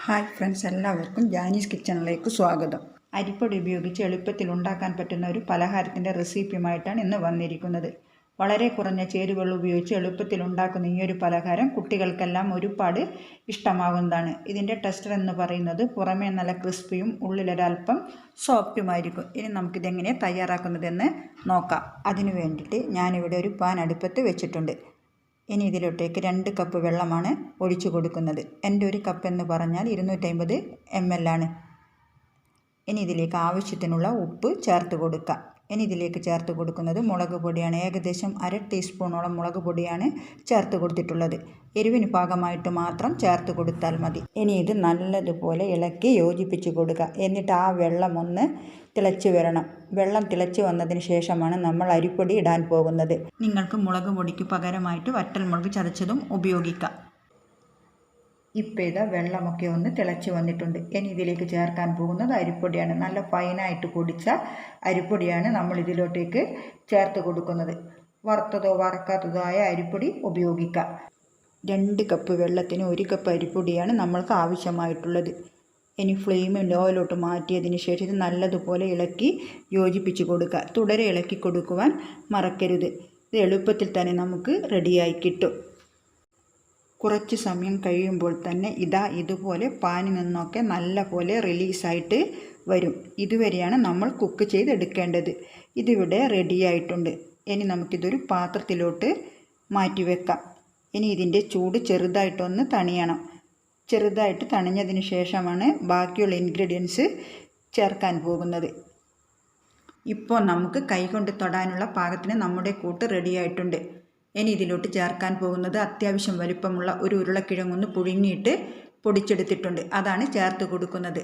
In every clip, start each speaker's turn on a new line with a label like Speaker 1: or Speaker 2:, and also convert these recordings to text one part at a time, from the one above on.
Speaker 1: Hi friends, എല്ലാവർക്കും ജാനീസ് കിച്ചണിലേക്ക് സ്വാഗതം. അരിപ്പൊടി ഉപയോഗിച്ച് എളുപ്പത്തിൽ ഉണ്ടാക്കാൻ പറ്റുന്ന ഒരു പലഹാരത്തിൻ്റെ റെസിപ്പിയുമായിട്ടാണ് ഇന്ന് വന്നിരിക്കുന്നത്. വളരെ കുറഞ്ഞ ചേരുവകൾ ഉപയോഗിച്ച് എളുപ്പത്തിൽ ഉണ്ടാക്കുന്ന ഈ ഒരു പലഹാരം കുട്ടികൾക്കെല്ലാം ഒരുപാട് ഇഷ്ടമാകുന്നതാണ്. ഇതിൻ്റെ ടെക്സ്ചർ എന്ന് പറയുന്നത് പുറമേ നല്ല ക്രിസ്പിയും ഉള്ളിലൊരൽപ്പം സോഫ്റ്റുമായിരിക്കും. ഇനി നമുക്കിതെങ്ങനെ തയ്യാറാക്കുന്നതെന്ന് നോക്കാം. അതിനു വേണ്ടിയിട്ട് ഞാനിവിടെ ഒരു പാൻ അടുപ്പത്ത് വെച്ചിട്ടുണ്ട്. ഇനി ഇതിലോട്ടേക്ക് 2 കപ്പ് വെള്ളമാണ് ഒഴിച്ചു കൊടുക്കുന്നത്. എൻ്റെ ഒരു കപ്പ് എന്ന് പറഞ്ഞാൽ 250 ml ആണ്. ഇനി ഇതിലേക്ക് ആവശ്യത്തിനുള്ള ഉപ്പ് ചേർത്ത് കൊടുക്കാം. ഇനി ഇതിലേക്ക് ചേർത്ത് കൊടുക്കുന്നത് മുളക് പൊടിയാണ്. ഏകദേശം 1/2 ടീസ്പൂണോളം മുളക് പൊടിയാണ് ചേർത്ത് കൊടുത്തിട്ടുള്ളത്. എരിവിന് പാകമായിട്ട് മാത്രം ചേർത്ത് കൊടുത്താൽ മതി. ഇനി ഇത് നല്ലതുപോലെ ഇളക്കി യോജിപ്പിച്ച് കൊടുക്കുക. എന്നിട്ട് ആ വെള്ളം ഒന്ന് തിളച്ച് വരണം. വെള്ളം തിളച്ച് വന്നതിന് ശേഷമാണ് നമ്മൾ അരിപ്പൊടി ഇടാൻ പോകുന്നത്. നിങ്ങൾക്ക് മുളക് പൊടിക്ക് പകരമായിട്ട് വറ്റൽമുളക് ചതച്ചതും ഉപയോഗിക്കാം. ഇപ്പോൾ ഇതാ വെള്ളമൊക്കെ ഒന്ന് തിളച്ച് വന്നിട്ടുണ്ട്. ഇനി ഇതിലേക്ക് ചേർക്കാൻ പോകുന്നത് അരിപ്പൊടിയാണ്. നല്ല ഫൈനായിട്ട് പൊടിച്ച അരിപ്പൊടിയാണ് നമ്മൾ ഇതിലോട്ടേക്ക് ചേർത്ത് കൊടുക്കുന്നത്. വറുത്തതോ വറക്കാത്തതോ ആയ അരിപ്പൊടി ഉപയോഗിക്കാം. 2 കപ്പ് വെള്ളത്തിന് 1 കപ്പ് അരിപ്പൊടിയാണ് നമ്മൾക്ക് ആവശ്യമായിട്ടുള്ളത്. ഇനി ഫ്ലെയിം ലോയിലോട്ട് മാറ്റിയതിന് ശേഷം ഇത് നല്ലതുപോലെ ഇളക്കി യോജിപ്പിച്ച് കൊടുക്കുക. തുടരെ ഇളക്കി കൊടുക്കുവാൻ മറക്കരുത്. ഇത് എളുപ്പത്തിൽ തന്നെ നമുക്ക് റെഡിയായി കിട്ടും. കുറച്ച് സമയം കഴിയുമ്പോൾ തന്നെ ഇതുപോലെ പാനിൽ നിന്നൊക്കെ നല്ല പോലെ റിലീസായിട്ട് വരും. ഇതുവരെയാണ് നമ്മൾ കുക്ക് ചെയ്തെടുക്കേണ്ടത്. ഇതിവിടെ റെഡിയായിട്ടുണ്ട്. ഇനി നമുക്കിതൊരു പാത്രത്തിലോട്ട് മാറ്റി വെക്കാം. ഇനി ഇതിൻ്റെ ചൂട് ചെറുതായിട്ടൊന്ന് തണിയണം. ചെറുതായിട്ട് തണിഞ്ഞതിന് ശേഷമാണ് ബാക്കിയുള്ള ഇൻഗ്രീഡിയൻസ് ചേർക്കാൻ പോകുന്നത്. ഇപ്പോൾ നമുക്ക് കൈകൊണ്ട് തൊടാനുള്ള പാകത്തിന് നമ്മുടെ കൂട്ട് റെഡിയായിട്ടുണ്ട്. ഇനി ഇതിലോട്ട് ചേർക്കാൻ പോകുന്നത് അത്യാവശ്യം വലിപ്പമുള്ള ഒരു ഉരുളക്കിഴങ്ങൊന്ന് പുഴുങ്ങിയിട്ട് പൊടിച്ചെടുത്തിട്ടുണ്ട്. അതാണ് ചേർത്ത് കൊടുക്കുന്നത്.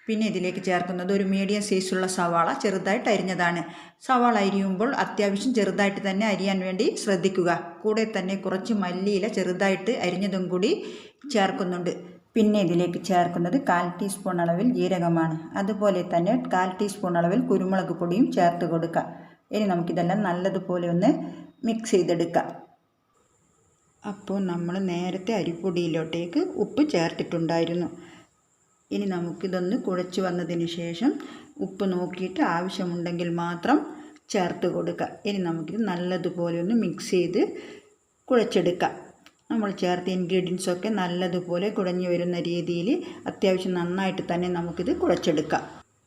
Speaker 1: പിന്നെ ഇതിലേക്ക് ചേർക്കുന്നത് ഒരു മീഡിയം സൈസുള്ള സവാള ചെറുതായിട്ട് അരിഞ്ഞതാണ്. സവാള അരിയുമ്പോൾ അത്യാവശ്യം ചെറുതായിട്ട് തന്നെ അരിയാൻ വേണ്ടി ശ്രദ്ധിക്കുക. കൂടെ തന്നെ കുറച്ച് മല്ലിയില ചെറുതായിട്ട് അരിഞ്ഞതും കൂടി ചേർക്കുന്നുണ്ട്. പിന്നെ ഇതിലേക്ക് ചേർക്കുന്നത് 1/4 ടീസ്പൂൺ അളവിൽ ജീരകമാണ്. അതുപോലെ തന്നെ 1/4 ടീസ്പൂൺ അളവിൽ കുരുമുളക് പൊടിയും ചേർത്ത് കൊടുക്കുക. ഇനി നമുക്കിതെല്ലാം നല്ലതുപോലെ ഒന്ന് മിക്സ് ചെയ്തെടുക്കാം. അപ്പോൾ നമ്മൾ നേരത്തെ അരിപ്പൊടിയിലോട്ടേക്ക് ഉപ്പ് ചേർത്തിട്ടുണ്ടായിരുന്നു. ഇനി നമുക്കിതൊന്ന് കുഴച്ച് വന്നതിന് ശേഷം ഉപ്പ് നോക്കിയിട്ട് ആവശ്യമുണ്ടെങ്കിൽ മാത്രം ചേർത്ത് കൊടുക്കുക. ഇനി നമുക്കിത് നല്ലതുപോലെ ഒന്ന് മിക്സ് ചെയ്ത് കുഴച്ചെടുക്കാം. നമ്മൾ ചേർത്ത ഇൻഗ്രീഡിയൻസൊക്കെ നല്ലതുപോലെ കുഴഞ്ഞു വരുന്ന രീതിയിൽ അത്യാവശ്യം നന്നായിട്ട് തന്നെ നമുക്കിത് കുഴച്ചെടുക്കാം.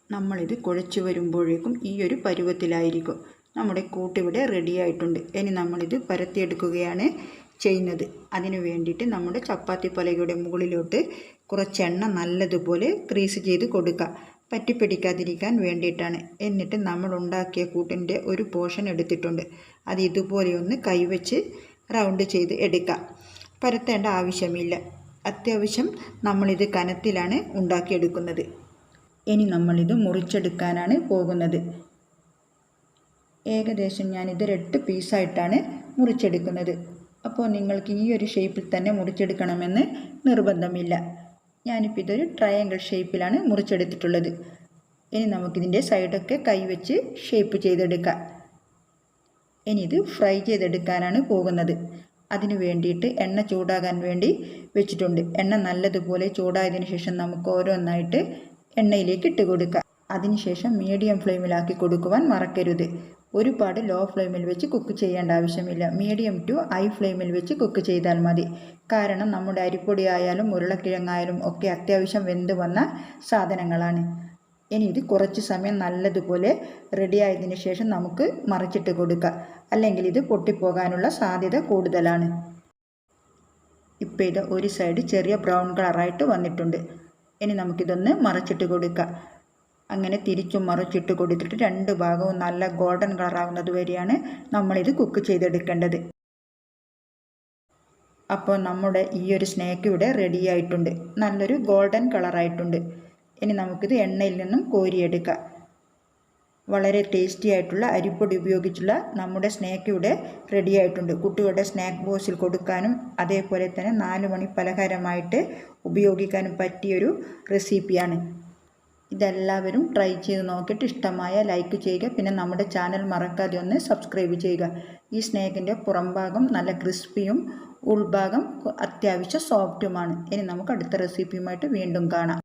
Speaker 1: നമ്മളിത് കുഴച്ച് വരുമ്പോഴേക്കും ഈ ഒരു പരുവത്തിലായിരിക്കും. നമ്മുടെ കൂട്ടിവിടെ റെഡിയായിട്ടുണ്ട്. ഇനി നമ്മളിത് പരത്തിയെടുക്കുകയാണ് ചെയ്യുന്നത്. അതിനു വേണ്ടിയിട്ട് നമ്മുടെ ചപ്പാത്തി പലകയുടെ മുകളിലോട്ട് കുറച്ച് എണ്ണ നല്ലതുപോലെ ക്രീസ് ചെയ്ത് കൊടുക്കുക. പറ്റിപ്പിടിക്കാതിരിക്കാൻ വേണ്ടിയിട്ടാണ്. എന്നിട്ട് നമ്മൾ ഉണ്ടാക്കിയ കൂട്ടിൻ്റെ ഒരു പോർഷൻ എടുത്തിട്ടുണ്ട്. അത് ഇതുപോലെ ഒന്ന് കൈവച്ച് റൗണ്ട് ചെയ്ത് എടുക്കുക. പരത്തേണ്ട ആവശ്യമില്ല. അത്യാവശ്യം നമ്മളിത് കനത്തിലാണ് ഉണ്ടാക്കിയെടുക്കുന്നത്. ഇനി നമ്മളിത് മുറിച്ചെടുക്കാനാണ് പോകുന്നത്. ഏകദേശം ഞാനിത് 8 പീസായിട്ടാണ് മുറിച്ചെടുക്കുന്നത്. അപ്പോൾ നിങ്ങൾക്ക് ഈ ഒരു ഷേപ്പിൽ തന്നെ മുറിച്ചെടുക്കണമെന്ന് നിർബന്ധമില്ല. ഞാനിപ്പോൾ ഇതൊരു ട്രയാങ്കിൾ ഷേപ്പിലാണ് മുറിച്ചെടുത്തിട്ടുള്ളത്. ഇനി നമുക്കിതിൻ്റെ സൈഡൊക്കെ കൈവച്ച് ഷേപ്പ് ചെയ്തെടുക്കാം. ഇനി ഇത് ഫ്രൈ ചെയ്തെടുക്കാനാണ് പോകുന്നത്. അതിന് വേണ്ടിയിട്ട് എണ്ണ ചൂടാകാൻ വേണ്ടി വെച്ചിട്ടുണ്ട്. എണ്ണ നല്ലതുപോലെ ചൂടായതിനു ശേഷം നമുക്ക് ഓരോന്നായിട്ട് എണ്ണയിലേക്ക് ഇട്ട് കൊടുക്കാം. അതിനുശേഷം മീഡിയം ഫ്ലെയിമിലാക്കി കൊടുക്കുവാൻ മറക്കരുത്. ഒരുപാട് ലോ ഫ്ലെയിമിൽ വെച്ച് കുക്ക് ചെയ്യേണ്ട ആവശ്യമില്ല. മീഡിയം ടു ഹൈ ഫ്ലെയിമിൽ വെച്ച് കുക്ക് ചെയ്താൽ മതി. കാരണം നമ്മുടെ അരിപ്പൊടി ആയാലും ഉരുളക്കിഴങ്ങായാലും ഒക്കെ അത്യാവശ്യം വെന്ത് വന്ന സാധനങ്ങളാണ്. ഇനി ഇത് കുറച്ച് സമയം നല്ലതുപോലെ റെഡിയായതിനു ശേഷം നമുക്ക് മറിച്ചിട്ട് കൊടുക്കാം. അല്ലെങ്കിൽ ഇത് പൊട്ടിപ്പോകാനുള്ള സാധ്യത കൂടുതലാണ്. ഇപ്പോൾ ഇത് ഒരു സൈഡ് ചെറിയ ബ്രൗൺ കളറായിട്ട് വന്നിട്ടുണ്ട്. ഇനി നമുക്കിതൊന്ന് മറിച്ചിട്ട് കൊടുക്കാം. അങ്ങനെ തിരിച്ചും മറിച്ചിട്ട് കൊടുത്തിട്ട് 2 ഭാഗവും നല്ല ഗോൾഡൻ കളറാകുന്നത് വരെയാണ് നമ്മളിത് കുക്ക് ചെയ്തെടുക്കേണ്ടത്. അപ്പോൾ നമ്മുടെ ഈ ഒരു സ്നാക്ക് ഇവിടെ റെഡിയായിട്ടുണ്ട്. നല്ലൊരു ഗോൾഡൻ കളറായിട്ടുണ്ട്. ഇനി നമുക്കിത് എണ്ണയിൽ നിന്നും കോരിയെടുക്കാം. വളരെ ടേസ്റ്റി ആയിട്ടുള്ള അരിപ്പൊടി ഉപയോഗിച്ചുള്ള നമ്മുടെ സ്നാക്ക് ഇവിടെ റെഡിയായിട്ടുണ്ട്. കുട്ടികളുടെ സ്നാക്ക് ബോക്സിൽ കൊടുക്കാനും അതേപോലെ തന്നെ 4 മണി പലഹാരമായിട്ട് ഉപയോഗിക്കാനും പറ്റിയൊരു റെസിപ്പിയാണ്. ഇതെല്ലാവരും ട്രൈ ചെയ്ത് നോക്കിയിട്ട് ഇഷ്ടമായ ലൈക്ക് ചെയ്യുക. പിന്നെ നമ്മുടെ ചാനൽ മറക്കാതെ ഒന്ന് സബ്സ്ക്രൈബ് ചെയ്യുക. ഈ സ്നേക്കിൻ്റെ പുറം ഭാഗം നല്ല ക്രിസ്പിയും ഉൾഭാഗം അത്യാവശ്യം സോഫ്റ്റുമാണ്. ഇനി നമുക്ക് അടുത്ത റെസിപ്പിയുമായിട്ട് വീണ്ടും കാണാം.